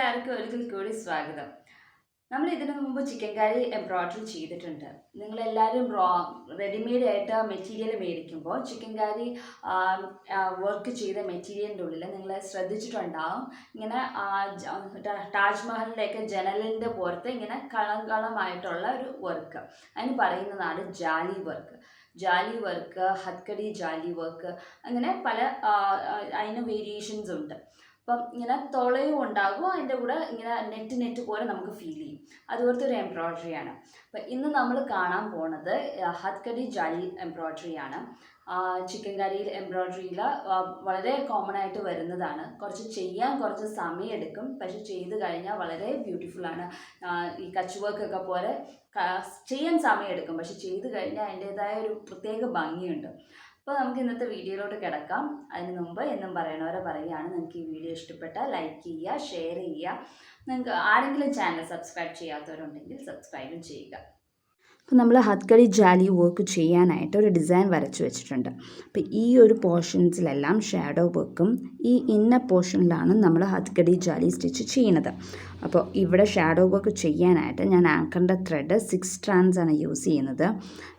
എല്ലാവർക്കും ഒരിക്കൽ കൂടി സ്വാഗതം. നമ്മൾ ഇതിനു മുമ്പ് ചിക്കൻ കറി എംബ്രോയ്ഡറി ചെയ്തിട്ടുണ്ട്. നിങ്ങളെല്ലാവരും റെഡിമെയ്ഡ് ആയിട്ട് മെറ്റീരിയൽ മേടിക്കുമ്പോൾ ചിക്കൻ കറി വർക്ക് ചെയ്ത മെറ്റീരിയലിൻ്റെ ഉള്ളിൽ നിങ്ങൾ ശ്രദ്ധിച്ചിട്ടുണ്ടാവും, ഇങ്ങനെ താജ്മഹലിൻ്റെയൊക്കെ ജനലിൻ്റെ പുറത്ത് ഇങ്ങനെ കളമായിട്ടുള്ള ഒരു വർക്ക്. അതിന് പറയുന്നതാണ് jali work. Jali work, ഹത്കടി jali work, അങ്ങനെ പല അതിന് വേരിയേഷൻസ് ഉണ്ട്. അപ്പം ഇങ്ങനെ തുളയും ഉണ്ടാകും, അതിൻ്റെ കൂടെ ഇങ്ങനെ നെറ്റ് പോലെ നമുക്ക് ഫീൽ ചെയ്യും. അതുപോലത്തെ ഒരു എംബ്രോയ്ഡറിയാണ്. അപ്പം ഇന്ന് നമ്മൾ കാണാൻ പോണത് ഹത്കടി ജാലി എംബ്രോയ്ഡറിയാണ്. ചിക്കൻ കറിയിൽ എംബ്രോയ്ഡറിയിൽ വളരെ കോമൺ ആയിട്ട് വരുന്നതാണ്. കുറച്ച് സമയം എടുക്കും, പക്ഷെ ചെയ്ത് കഴിഞ്ഞാൽ വളരെ ബ്യൂട്ടിഫുള്ളാണ്. ഈ കച്ച് വർക്കൊക്കെ പോലെ ചെയ്യാൻ സമയം എടുക്കും, പക്ഷെ ചെയ്ത് കഴിഞ്ഞാൽ അതിൻ്റേതായ ഒരു പ്രത്യേക ഭംഗിയുണ്ട്. അപ്പോൾ നമുക്ക് ഇന്നത്തെ വീഡിയോയിലോട്ട് കിടക്കാം. അതിന് മുമ്പ് എന്നും പറയണവരെ പറയുകയാണ്, നിങ്ങൾക്ക് ഈ വീഡിയോ ഇഷ്ടപ്പെട്ടാൽ ലൈക്ക് ചെയ്യുക, ഷെയർ ചെയ്യുക. നിങ്ങൾക്ക് ആരെങ്കിലും ചാനൽ സബ്സ്ക്രൈബ് ചെയ്യാത്തവരുണ്ടെങ്കിൽ സബ്സ്ക്രൈബും ചെയ്യുക. അപ്പോൾ നമ്മൾ ഹത്കടി ജാലി വർക്ക് ചെയ്യാനായിട്ട് ഒരു ഡിസൈൻ വരച്ചു വെച്ചിട്ടുണ്ട്. അപ്പോൾ ഈ ഒരു പോർഷൻസിലെല്ലാം ഷാഡോ വർക്കും ഈ ഇന്നർ പോർഷനിലാണ് നമ്മൾ ഹത്കടി ജാലി സ്റ്റിച്ച് ചെയ്യുന്നത്. അപ്പോൾ ഇവിടെ ഷാഡോ വർക്ക് ചെയ്യാനായിട്ട് ഞാൻ ആങ്കറിൻ്റെ ത്രെഡ് 6 strands ആണ് യൂസ് ചെയ്യുന്നത്.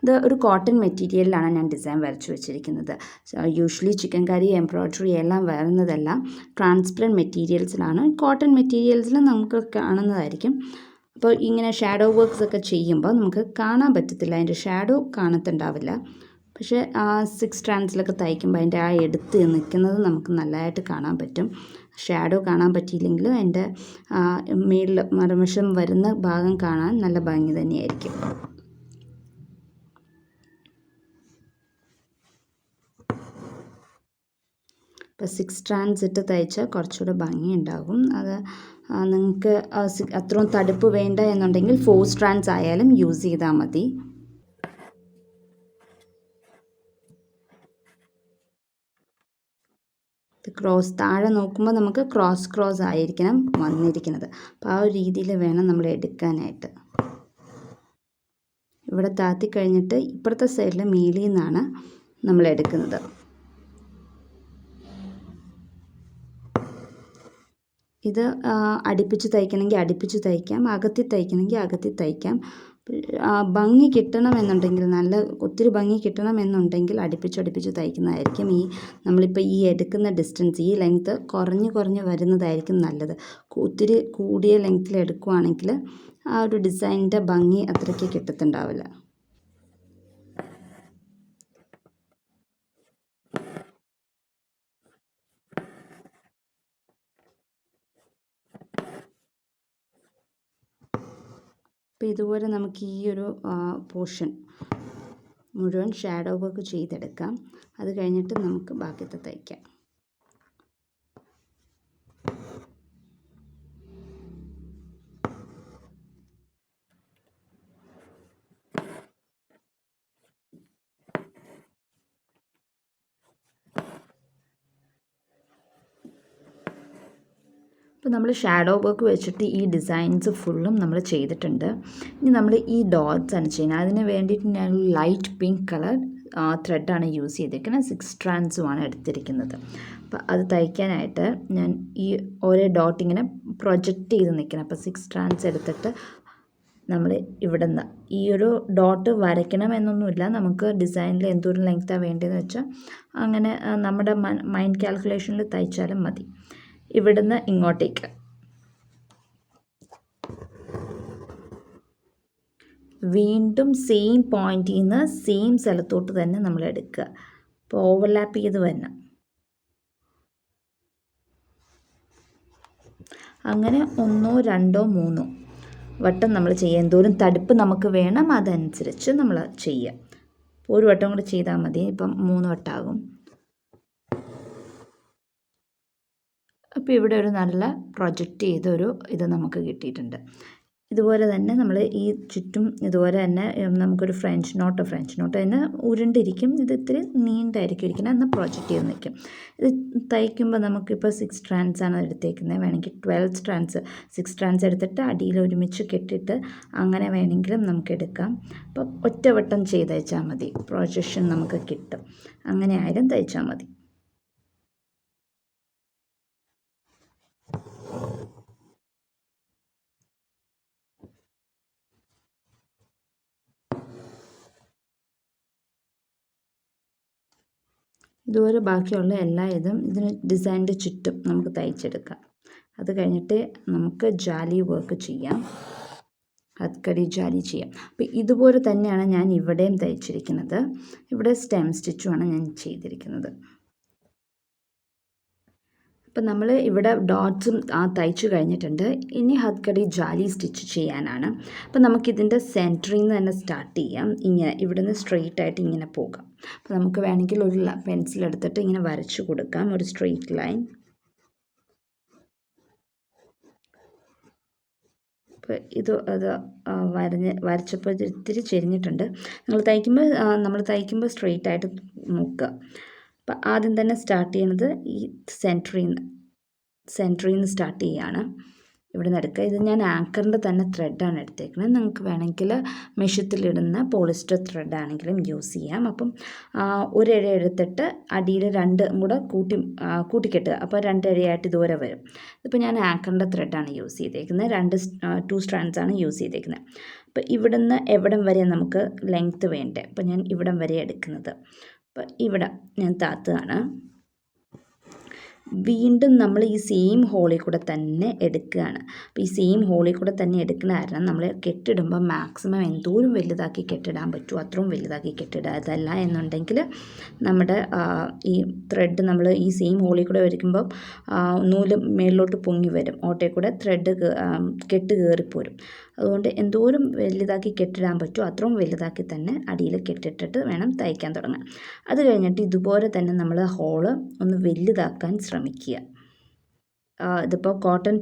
ഇത് ഒരു കോട്ടൺ മെറ്റീരിയലിലാണ് ഞാൻ ഡിസൈൻ വരച്ചു വെച്ചിരിക്കുന്നത്. യൂഷ്വലി ചിക്കൻ കറി എംബ്രോയ്ഡറി എല്ലാം വരുന്നതെല്ലാം ട്രാൻസ്പെറൻറ്റ് മെറ്റീരിയൽസിലാണ്. കോട്ടൺ മെറ്റീരിയൽസിൽ നമുക്ക് കാണുന്നതായിരിക്കും. അപ്പോൾ ഇങ്ങനെ ഷാഡോ വർക്ക്സ് ഒക്കെ ചെയ്യുമ്പോൾ നമുക്ക് കാണാൻ പറ്റത്തില്ല, അതിൻ്റെ ഷാഡോ കാണത്തുണ്ടാവില്ല. പക്ഷേ 6 strandsലൊക്കെ തയ്ക്കുമ്പോൾ അതിൻ്റെ എടുത്ത് നിൽക്കുന്നത് നമുക്ക് നല്ലതായിട്ട് കാണാൻ പറ്റും. ഷാഡോ കാണാൻ പറ്റിയില്ലെങ്കിലും അതിൻ്റെ മേളിൽ മറുവശം വരുന്ന ഭാഗം കാണാൻ നല്ല ഭംഗി തന്നെയായിരിക്കും. ഇപ്പോൾ 6 strands ഇട്ട് തയ്ച്ചാൽ കുറച്ചുകൂടെ ഭംഗി ഉണ്ടാകും. അത് നിങ്ങൾക്ക് അത്രയും തടുപ്പ് വേണ്ട എന്നുണ്ടെങ്കിൽ 4 strands ആയാലും യൂസ് ചെയ്താൽ മതി. ക്രോസ് താഴെ നോക്കുമ്പോൾ നമുക്ക് ക്രോസ് ആയിരിക്കണം വന്നിരിക്കുന്നത്. അപ്പോൾ ആ ഒരു രീതിയിൽ വേണം നമ്മൾ എടുക്കാനായിട്ട്. ഇവിടെ താത്തി കഴിഞ്ഞിട്ട് ഇപ്പുറത്തെ സൈഡിൽ മേലിൽ നിന്നാണ് നമ്മൾ എടുക്കുന്നത്. ഇത് അടുപ്പിച്ച് തയ്ക്കണമെങ്കിൽ അടുപ്പിച്ച് തയ്ക്കാം, അകത്തി തയ്ക്കണമെങ്കിൽ അകത്തി തയ്ക്കാം. ഭംഗി കിട്ടണമെന്നുണ്ടെങ്കിൽ ഒത്തിരി ഭംഗി കിട്ടണമെന്നുണ്ടെങ്കിൽ അടുപ്പിച്ച് തയ്ക്കുന്നതായിരിക്കും. നമ്മളിപ്പോൾ ഈ എടുക്കുന്ന ഡിസ്റ്റൻസ്, ഈ ലെങ്ത്ത് കുറഞ്ഞ് വരുന്നതായിരിക്കും നല്ലത്. ഒത്തിരി കൂടിയ ലെങ്ത്തിൽ എടുക്കുകയാണെങ്കിൽ ആ ഒരു ഡിസൈനിൻ്റെ ഭംഗി അത്രയ്ക്ക് കിട്ടത്തുണ്ടാവില്ല. അപ്പോൾ ഇതുപോലെ നമുക്ക് ഈ ഒരു പോർഷൻ മുഴുവൻ ഷാഡോ വർക്ക് ചെയ്തെടുക്കാം. അത് കഴിഞ്ഞിട്ട് നമുക്ക് ബാക്കിയത്തെ തയ്ക്കാം. അപ്പോൾ നമ്മൾ ഷാഡോ വർക്ക് വെച്ചിട്ട് ഈ ഡിസൈൻസ് ഫുള്ളും നമ്മൾ ചെയ്തിട്ടുണ്ട്. ഇനി നമ്മൾ ഈ ഡോട്ട്സ് ആണ് ചെയ്യുന്നത്. അതിന് വേണ്ടിയിട്ട് ഞാൻ ലൈറ്റ് പിങ്ക് കളർ ത്രെഡാണ് യൂസ് ചെയ്തിരിക്കുന്നത്. 6 strandsമാണ് എടുത്തിരിക്കുന്നത്. അപ്പോൾ അത് തയ്ക്കാനായിട്ട് ഞാൻ ഈ ഓരോ ഡോട്ട് ഇങ്ങനെ പ്രൊജക്റ്റ് ചെയ്ത് നിൽക്കണം. അപ്പോൾ 6 strands എടുത്തിട്ട് നമ്മൾ ഇവിടെ നിന്ന് ഈ ഒരു ഡോട്ട് വരയ്ക്കണമെന്നൊന്നുമില്ല. നമുക്ക് ഡിസൈനിൽ എന്തോരം ലെങ്ത്താണ് വേണ്ടതെന്ന് വെച്ചാൽ അങ്ങനെ നമ്മുടെ മൈൻഡ് കാൽക്കുലേഷനിൽ തയ്ച്ചാലും മതി. ഇവിടുന്ന് ഇങ്ങോട്ടേക്ക് വീണ്ടും സെയിം പോയിന്റിൽ നിന്ന് സെയിം സ്ഥലത്തോട്ട് തന്നെ നമ്മൾ എടുക്കുക. അപ്പോൾ ഓവർലാപ്പ് ചെയ്ത് വരണം. അങ്ങനെ 1 2 3 വട്ടം നമ്മൾ ചെയ്യുക. എന്തോരം തടുപ്പ് നമുക്ക് വേണം അതനുസരിച്ച് നമ്മൾ ചെയ്യുക. ഒരു വട്ടം കൂടെ ചെയ്താൽ മതി. ഇപ്പം 3 വട്ടമാകും. അപ്പോൾ ഇവിടെ ഒരു നല്ല പ്രൊജക്റ്റ് ചെയ്തൊരു ഇത് നമുക്ക് കിട്ടിയിട്ടുണ്ട്. ഇതുപോലെ തന്നെ നമ്മൾ ഈ ചുറ്റും ഇതുപോലെ തന്നെ നമുക്കൊരു ഫ്രഞ്ച് നോട്ട് തന്നെ ഉരുണ്ടിരിക്കും. ഇത് ഇത്തിരി നീണ്ടായിരിക്കും ഇരിക്കുന്നത്, എന്നാൽ പ്രൊജക്റ്റ് ചെയ്ത് നിൽക്കും. ഇത് തയ്ക്കുമ്പോൾ നമുക്കിപ്പോൾ 6 strands ആണ് എടുത്തേക്കുന്നത്. വേണമെങ്കിൽ 12 strands 6 strands എടുത്തിട്ട് അടിയിൽ ഒരുമിച്ച് കെട്ടിയിട്ട് അങ്ങനെ വേണമെങ്കിലും നമുക്ക് എടുക്കാം. അപ്പോൾ ഒറ്റവട്ടം ചെയ്ത് തയ്ച്ചാൽ മതി, പ്രൊജക്ഷൻ നമുക്ക് കിട്ടും. അങ്ങനെ ആയാലും തയ്ച്ചാൽ മതി. ഇതുപോലെ ബാക്കിയുള്ള എല്ലാ ഇതിന് ഡിസൈനിൻ്റെ ചുറ്റും നമുക്ക് തയ്ച്ചെടുക്കാം. അത് കഴിഞ്ഞിട്ട് നമുക്ക് ജാലി വർക്ക് ചെയ്യാം, ഹത്കടി ജാലി ചെയ്യാം. അപ്പോൾ ഇതുപോലെ തന്നെയാണ് ഞാൻ ഇവിടെയും തയ്ച്ചിരിക്കുന്നത്. ഇവിടെ സ്റ്റെം സ്റ്റിച്ചുമാണ് ഞാൻ ചെയ്തിരിക്കുന്നത്. അപ്പം നമ്മൾ ഇവിടെ ഡോട്ട്സും തയ്ച്ചു കഴിഞ്ഞിട്ടുണ്ട്. ഇനി ഹത്കടി ജാലി സ്റ്റിച്ച് ചെയ്യാനാണ്. അപ്പം നമുക്കിതിൻ്റെ സെൻറ്ററിൽ നിന്ന് തന്നെ സ്റ്റാർട്ട് ചെയ്യാം. ഇങ്ങനെ ഇവിടെ നിന്ന് സ്ട്രെയിറ്റ് ആയിട്ട് ഇങ്ങനെ പോകാം. അപ്പോൾ നമുക്ക് വേണമെങ്കിൽ ഒരു പെൻസിൽ എടുത്തിട്ട് ഇങ്ങനെ വരച്ചു കൊടുക്കാം, ഒരു സ്ട്രെയിറ്റ് ലൈൻ. അപ്പോൾ അത് വരച്ചപ്പോൾ ഇത്തിരി ചെരിഞ്ഞിട്ടുണ്ട്. നമ്മൾ തയ്ക്കുമ്പോൾ സ്ട്രെയിറ്റ് ആയിട്ട് നോക്കുക. അപ്പം ആദ്യം തന്നെ സ്റ്റാർട്ട് ചെയ്യുന്നത് ഈ സെൻറ്ററിൽ നിന്ന് സ്റ്റാർട്ട് ചെയ്യുകയാണ്. ഇവിടെ നിന്ന് എടുക്കുക. ഇത് ഞാൻ ആങ്കറിൻ്റെ തന്നെ ത്രെഡാണ് എടുത്തേക്കുന്നത്. നിങ്ങൾക്ക് വേണമെങ്കിൽ മെഷീത്തിലിടുന്ന പോളിസ്റ്റർ ത്രെഡാണെങ്കിലും യൂസ് ചെയ്യാം. അപ്പം ഒരിഴ എടുത്തിട്ട് അടിയിൽ രണ്ടും കൂടെ കൂട്ടിക്കെട്ടുക. അപ്പോൾ രണ്ടിഴയായിട്ട് ഇതുവരെ വരും. ഇതിപ്പോൾ ഞാൻ ആങ്കറിൻ്റെ ത്രെഡാണ് യൂസ് ചെയ്തേക്കുന്നത്. 2 സ്ട്രാൻഡ്സാണ് യൂസ് ചെയ്തേക്കുന്നത്. അപ്പോൾ ഇവിടുന്ന് എവിടം വരെ നമുക്ക് ലെങ്ത്ത് വേണ്ടേ, അപ്പോൾ ഞാൻ ഇവിടം വരെ എടുക്കുന്നത്. അപ്പോൾ ഇവിടെ ഞാൻ താത്തുകയാണ്. വീണ്ടും നമ്മൾ ഈ സെയിം ഹോളിൽ കൂടെ തന്നെ എടുക്കുകയാണ്. അപ്പോൾ ഈ സെയിം ഹോളിൽ കൂടെ തന്നെ എടുക്കുന്ന കാരണം നമ്മൾ കെട്ടിടുമ്പോൾ മാക്സിമം എന്തോരം വലുതാക്കി കെട്ടിടാൻ പറ്റുമോ അത്രയും വലുതാക്കി കെട്ടിടുക. അതല്ല എന്നുണ്ടെങ്കിൽ നമ്മുടെ ഈ ത്രെഡ് നമ്മൾ ഈ സെയിം ഹോളിൽ കൂടെ വരയ്ക്കുമ്പോൾ നൂല് മേളിലോട്ട് പൊങ്ങി വരും, ഓട്ടയിൽ കൂടെ ത്രെഡ് കെട്ട് കയറിപ്പോരും. അതുകൊണ്ട് എന്തോരം വലുതാക്കി കെട്ടിടാൻ പറ്റുമോ അത്രയും വലുതാക്കി തന്നെ അടിയിൽ കെട്ടിട്ടിട്ട് വേണം തയ്ക്കാൻ തുടങ്ങാൻ. അത് കഴിഞ്ഞിട്ട് ഇതുപോലെ തന്നെ നമ്മൾ ഹോള് ഒന്ന് വലുതാക്കാൻ ശ്രമിക്കുക. ഇതിപ്പോൾ കോട്ടൺ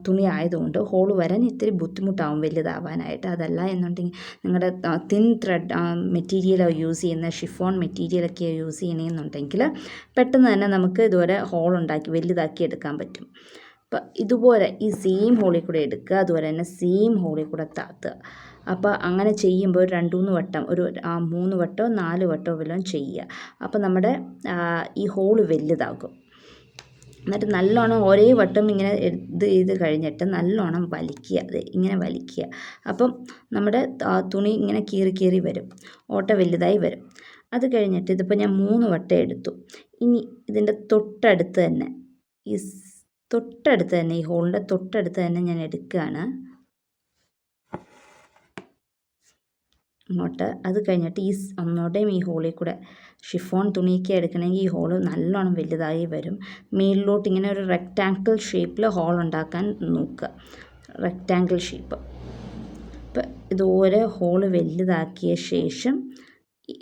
തുണി ആയതുകൊണ്ട് ഹോള് വരാൻ ഇത്തിരി ബുദ്ധിമുട്ടാവും വലുതാവാനായിട്ട്. അതല്ല എന്നുണ്ടെങ്കിൽ നിങ്ങളുടെ തിൻ ത്രെഡ് മെറ്റീരിയലോ യൂസ് ചെയ്യുന്ന ഷിഫോൺ മെറ്റീരിയലൊക്കെ യൂസ് ചെയ്യണമെന്നുണ്ടെങ്കിൽ പെട്ടെന്ന് തന്നെ നമുക്ക് ഇതുപോലെ ഹോളുണ്ടാക്കി വലുതാക്കി എടുക്കാൻ പറ്റും. അപ്പോൾ ഇതുപോലെ ഈ സെയിം ഹോളിൽ കൂടെ എടുക്കുക, അതുപോലെ തന്നെ സെയിം ഹോളിൽ കൂടെ താത്തുക. അപ്പോൾ അങ്ങനെ ചെയ്യുമ്പോൾ 2-3 വട്ടം, ഒരു 3 വട്ടമോ 4 വട്ടമോ വല്ലതും ചെയ്യുക. അപ്പോൾ നമ്മുടെ ഈ ഹോള് വലുതാകും. എന്നിട്ട് നല്ലോണം ഒരേ വട്ടം ഇങ്ങനെ ഇത് കഴിഞ്ഞിട്ട് നല്ലോണം വലിക്കുക, ഇങ്ങനെ വലിക്കുക. അപ്പം നമ്മുടെ തുണി ഇങ്ങനെ കീറി വരും, ഓട്ട വലുതായി വരും. അത് കഴിഞ്ഞിട്ട് ഇതിപ്പോൾ ഞാൻ 3 വട്ടം എടുത്തു. ഇനി ഇതിൻ്റെ തൊട്ടടുത്ത് തന്നെ ഈ ഹോളിൻ്റെ തൊട്ടടുത്ത് തന്നെ ഞാൻ എടുക്കുകയാണ് അങ്ങോട്ട്. അത് കഴിഞ്ഞിട്ട് ഒന്നോടെയും ഈ ഹോളിൽ കൂടെ ഷിഫോൺ തുണിയൊക്കെ എടുക്കണമെങ്കിൽ ഈ ഹോള് നല്ലോണം വലുതായി വരും. മേളിലോട്ട് ഇങ്ങനെ ഒരു റെക്റ്റാങ്കിൾ ഷേപ്പിൽ ഹോൾ ഉണ്ടാക്കാൻ നോക്കുക, റെക്റ്റാങ്കിൾ ഷേപ്പ്. ഇപ്പം ഇതുപോലെ ഹോള് വലുതാക്കിയ ശേഷം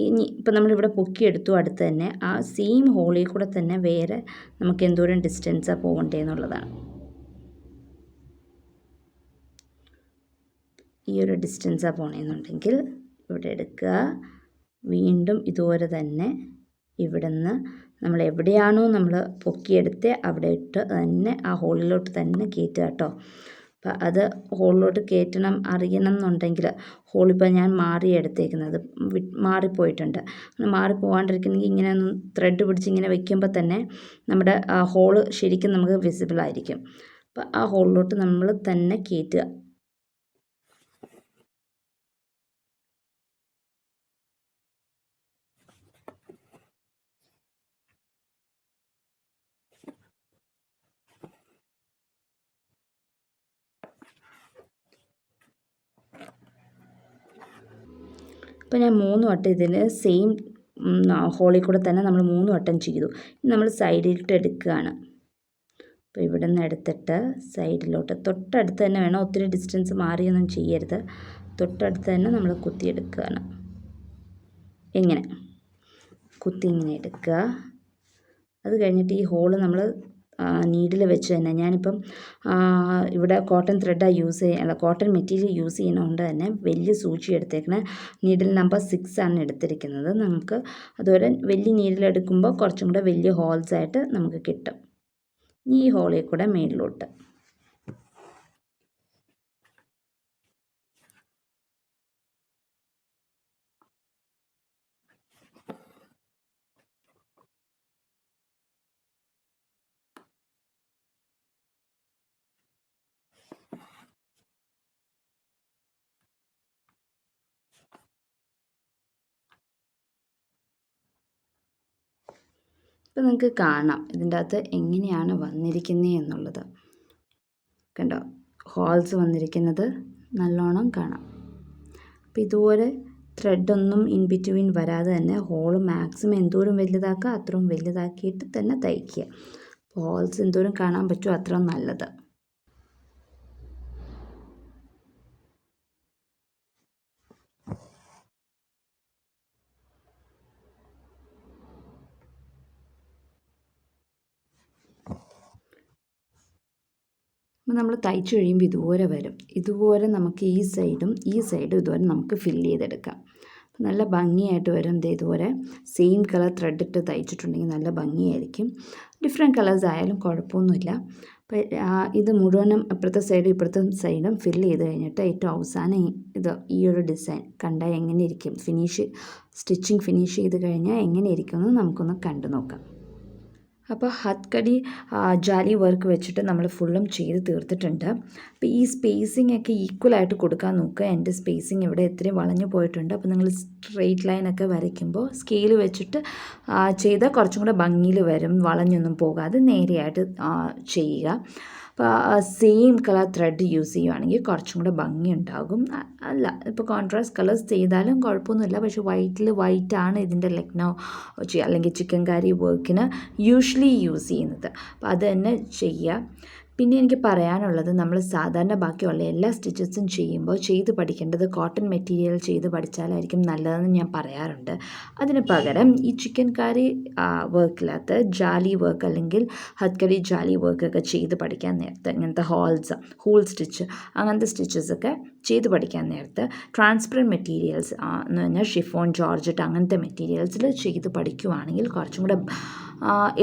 ഇനി ഇപ്പം നമ്മളിവിടെ പൊക്കിയെടുത്തു, അടുത്ത് തന്നെ ആ സെയിം ഹോളിൽ കൂടെ തന്നെ വേറെ നമുക്ക് എന്തോരം ഡിസ്റ്റൻസാണ് പോകേണ്ടതെന്നുള്ളതാണ്. ഈ ഒരു ഡിസ്റ്റൻസാണ് പോകണമെന്നുണ്ടെങ്കിൽ ഇവിടെ എടുക്കുക. വീണ്ടും ഇതുപോലെ തന്നെ ഇവിടുന്ന് നമ്മൾ എവിടെയാണോ നമ്മൾ പൊക്കിയെടുത്ത് അവിടെ ഇട്ട് തന്നെ ആ ഹോളിലോട്ട് തന്നെ കയറ്റുക കേട്ടോ. അപ്പം അത് ഹോളിലോട്ട് കയറ്റണം അറിയണം എന്നുണ്ടെങ്കിൽ ഹോളിപ്പോൾ ഞാൻ എടുത്തേക്കുന്നത് മാറിപ്പോയിട്ടുണ്ട്. അങ്ങനെ മാറിപ്പോകാണ്ടിരിക്കണമെങ്കിൽ ഇങ്ങനെ ഒന്ന് ത്രെഡ് പിടിച്ച് ഇങ്ങനെ വെക്കുമ്പോൾ തന്നെ നമ്മുടെ ആ ഹോള് ശരിക്കും നമുക്ക് വിസിബിൾ ആയിരിക്കും. അപ്പം ആ ഹോളിലോട്ട് നമ്മൾ തന്നെ കയറ്റുക. ഇപ്പോൾ ഞാൻ 3 വട്ടം ഇതിൽ സെയിം ഹോളിൽ കൂടെ തന്നെ നമ്മൾ 3 വട്ടം ചെയ്തു. നമ്മൾ സൈഡിലിട്ട് എടുക്കുകയാണ്. അപ്പോൾ ഇവിടെ നിന്ന് എടുത്തിട്ട് സൈഡിലോട്ട് തൊട്ടടുത്ത് തന്നെ വേണം, ഒത്തിരി ഡിസ്റ്റൻസ് മാറിയൊന്നും ചെയ്യരുത്. തൊട്ടടുത്ത് തന്നെ നമ്മൾ കുത്തിയെടുക്കുകയാണ്. ഇങ്ങനെ ഇങ്ങനെ എടുക്കുക. അത് കഴിഞ്ഞിട്ട് ഈ ഹോള് നമ്മൾ നീഡിൽ വെച്ച് തന്നെ, ഞാനിപ്പം ഇവിടെ കോട്ടൺ ത്രെഡാണ് കോട്ടൺ മെറ്റീരിയൽ യൂസ് ചെയ്യുന്നതുകൊണ്ട് തന്നെ വലിയ സൂചി എടുത്തേക്കണേ. നീഡിൽ നമ്പർ 6 ആണ് എടുത്തിരിക്കുന്നത്. നമുക്ക് അതുപോലെ വലിയ നീഡിൽ എടുക്കുമ്പോൾ കുറച്ചും കൂടെ വലിയ ഹോൾസായിട്ട് നമുക്ക് കിട്ടും. ഈ ഹോളിൽ കൂടെ മേളിലോട്ട് അപ്പോൾ നിങ്ങൾക്ക് കാണാം ഇതിൻ്റെ അകത്ത് എങ്ങനെയാണ് വന്നിരിക്കുന്നത് എന്നുള്ളത്. കണ്ടോ, ഹോൾസ് വന്നിരിക്കുന്നത് നല്ലോണം കാണാം. അപ്പോൾ ഇതുപോലെ ത്രെഡൊന്നും ഇൻ ബിറ്റ്വീൻ വരാതെ തന്നെ ഹോൾ മാക്സിമം എന്തോരം വലുതാക്കുക അത്രയും വലുതാക്കിയിട്ട് തന്നെ തയ്ക്കുക. അപ്പോൾ ഹോൾസ് എന്തോരം കാണാൻ പറ്റുമോ അത്രയും നല്ലത്. അപ്പോൾ നമ്മൾ തയ്ച്ചു കഴിയുമ്പോൾ ഇതുപോലെ വരും. ഇതുപോലെ നമുക്ക് ഈ സൈഡും ഇതുപോലെ നമുക്ക് ഫില്ല് ചെയ്തെടുക്കാം. നല്ല ഭംഗിയായിട്ട് വരും. ഇതുപോലെ സെയിം കളർ ത്രെഡ് ഇട്ട് തയ്ച്ചിട്ടുണ്ടെങ്കിൽ നല്ല ഭംഗിയായിരിക്കും. ഡിഫറെൻറ്റ് കളേഴ്സ് ആയാലും കുഴപ്പമൊന്നുമില്ല. അപ്പോൾ ഇത് മുഴുവനും ഇപ്പുറത്തെ സൈഡും ഇപ്പുറത്തെ സൈഡും ഫില്ല് ചെയ്ത് കഴിഞ്ഞിട്ട് ഏറ്റവും അവസാനം ഈ ഒരു ഡിസൈൻ കണ്ടാൽ എങ്ങനെ ഇരിക്കും, സ്റ്റിച്ചിങ് ഫിനിഷ് ചെയ്ത് കഴിഞ്ഞാൽ എങ്ങനെ ഇരിക്കുമെന്ന് നമുക്കൊന്ന് കണ്ടു നോക്കാം. അപ്പോൾ ഹത്കടി ജാലി വർക്ക് വെച്ചിട്ട് നമ്മൾ ഫുള്ളും ചെയ്ത് തീർത്തിട്ടുണ്ട്. അപ്പോൾ ഈ സ്പേസിംഗ് ഒക്കെ ഈക്വലായിട്ട് കൊടുക്കാൻ നോക്കുക. എൻ്റെ സ്പേസിങ് ഇവിടെ ഇത്രയും വളഞ്ഞു പോയിട്ടുണ്ട്. അപ്പോൾ നിങ്ങൾ സ്ട്രെയിറ്റ് ലൈനൊക്കെ വരയ്ക്കുമ്പോൾ സ്കെയിൽ വെച്ചിട്ട് ചെയ്താൽ കുറച്ചും കൂടെ ഭംഗിയിൽ വരും. വളഞ്ഞൊന്നും പോകാതെ നേരെയായിട്ട് ചെയ്യുക. അപ്പോൾ സെയിം കളർ ത്രെഡ് യൂസ് ചെയ്യുകയാണെങ്കിൽ കുറച്ചും കൂടെ ഭംഗി ഉണ്ടാകും. അല്ല ഇപ്പോൾ കോൺട്രാസ്റ്റ് കളേഴ്സ് ചെയ്താലും കുഴപ്പമൊന്നുമില്ല. പക്ഷേ വൈറ്റാണ് ഇതിൻ്റെ ലക്നൗ അല്ലെങ്കിൽ ചിക്കൻ കാരി വർക്കിന് യൂഷ്വലി യൂസ് ചെയ്യുന്നത്. അപ്പോൾ അത് തന്നെ ചെയ്യുക. പിന്നെ എനിക്ക് പറയാനുള്ളത്, നമ്മൾ സാധാരണ ബാക്കിയുള്ള എല്ലാ സ്റ്റിച്ചസും ചെയ്യുമ്പോൾ ചെയ്ത് പഠിക്കേണ്ടത് കോട്ടൺ മെറ്റീരിയൽ ചെയ്ത് പഠിച്ചാലായിരിക്കും നല്ലതെന്ന് ഞാൻ പറയാറുണ്ട്. അതിന് പകരം ഈ ചിക്കൻ കാരി വർക്കിനകത്ത് ജാലി വർക്ക് അല്ലെങ്കിൽ ഹത്കടി ജാലി വർക്കൊക്കെ ചെയ്ത് പഠിക്കാൻ നേരത്ത് ഇങ്ങനത്തെ ഹോൾ സ്റ്റിച്ച് അങ്ങനത്തെ സ്റ്റിച്ചസൊക്കെ ചെയ്ത് പഠിക്കാൻ നേരത്ത് ട്രാൻസ്പെറൻറ്റ് മെറ്റീരിയൽസ് എന്ന് പറഞ്ഞാൽ ഷിഫോൺ, ജോർജറ്റ് അങ്ങനത്തെ മെറ്റീരിയൽസിൽ ചെയ്ത് പഠിക്കുവാണെങ്കിൽ കുറച്ചും കൂടെ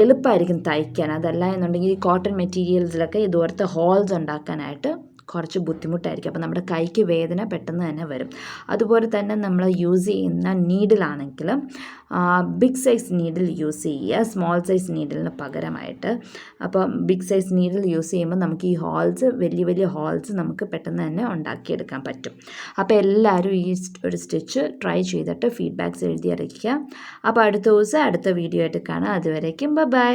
എളുപ്പമായിരിക്കും തയ്ക്കാൻ. അതല്ല എന്നുണ്ടെങ്കിൽ ഈ കോട്ടൺ മെറ്റീരിയൽസിലൊക്കെ ഇതുപോലത്തെ ഹോൾസ് ഉണ്ടാക്കാനായിട്ട് കുറച്ച് ബുദ്ധിമുട്ടായിരിക്കും. അപ്പോൾ നമ്മുടെ കൈക്ക് വേദന പെട്ടെന്ന് തന്നെ വരും. അതുപോലെ തന്നെ നമ്മൾ യൂസ് ചെയ്യുന്ന നീഡിലാണെങ്കിലും ബിഗ് സൈസ് നീഡിൽ യൂസ് ചെയ്യുക, സ്മോൾ സൈസ് നീഡിലിന് പകരമായിട്ട്. അപ്പോൾ ബിഗ് സൈസ് നീഡിൽ യൂസ് ചെയ്യുമ്പോൾ നമുക്ക് ഈ വലിയ ഹോൾസ് നമുക്ക് പെട്ടെന്ന് തന്നെ ഉണ്ടാക്കിയെടുക്കാൻ പറ്റും. അപ്പോൾ എല്ലാവരും ഈ ഒരു സ്റ്റിച്ച് ട്രൈ ചെയ്തിട്ട് ഫീഡ്ബാക്ക്സ് എഴുതി അറിയിക്കുക. അപ്പോൾ അടുത്ത ദിവസം അടുത്ത വീഡിയോ ആയിട്ട് കാണാം. അതുവരേക്കും ബൈ.